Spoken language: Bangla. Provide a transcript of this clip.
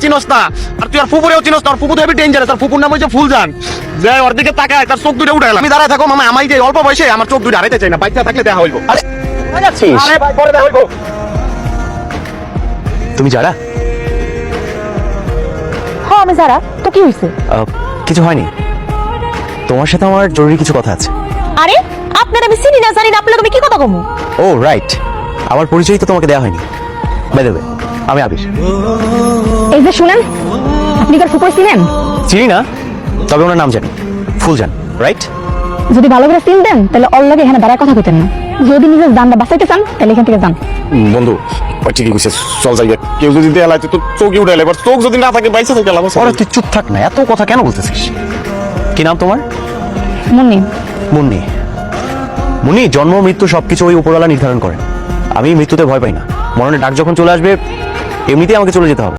চিনস না, আর তুই আর ফুপুরেও চিনস না। আর ফুপু তো হেবি ডেঞ্জারাস। আর ফুপুর নাম হচ্ছে ফুলজান। যে ওর দিকে তাকায় তার চোখ দুটো উঠে গেল। আমি দাঁড়ায় থাকো মামা, আমাই যে অল্প বয়সে আমার চোখ দুটো হারাইতে চাই না। বাচ্চা থাকলে দেখা হইব। আরে যাচ্ছিস? আরে ভাই পরে দেখা হইব। তুমি যারা? হ্যাঁ আমি যারা। তো কি হয়েছে? কিছু হয়নি, তোমার সাথে আমার জরুরি কিছু কথা আছে। আরে আপনার আমি চিনি না জানি না, আপনাকে আমি কি কথা কমু? ও রাইট, আমার পরিচয় তো তোমাকে দেওয়া হয়নি। বাই দ্য ওয়ে, আমি আবির। এই যে শুনেন, আপনি কার ফুকর চিনেন? চিনি না, তবে ওনার নাম জানি, ফুলজান। রাইট? যদি ভালো করে চিনতেন তাহলে ওর লগে এখানে দাঁড়ায় কথা কইতেন না। যদি নিজের জানটা বাঁচাইতে চান তাহলে এখান থেকে যান। বন্ধু ওই ঠিকই কইছিস, চল যাই। কেউ যদি দেয়ালে তো চোখই উঠে এবার চোখ যদি না থাকে বাইসা থেকে লাভ আছে। ওরা তুই চুপ থাক না, এত কথা কেন বলতেছিস? কি নাম তোমার? মুন্নি। মুন্নি। মুন্নি, জন্ম মৃত্যু সবকিছু ওই উপরওয়ালা নির্ধারণ করেন। আমি মৃত্যুতে ভয় পাই না, মরণের ডাক যখন চলে আসবে এমনিতেই আমাকে চলে যেতে হবে।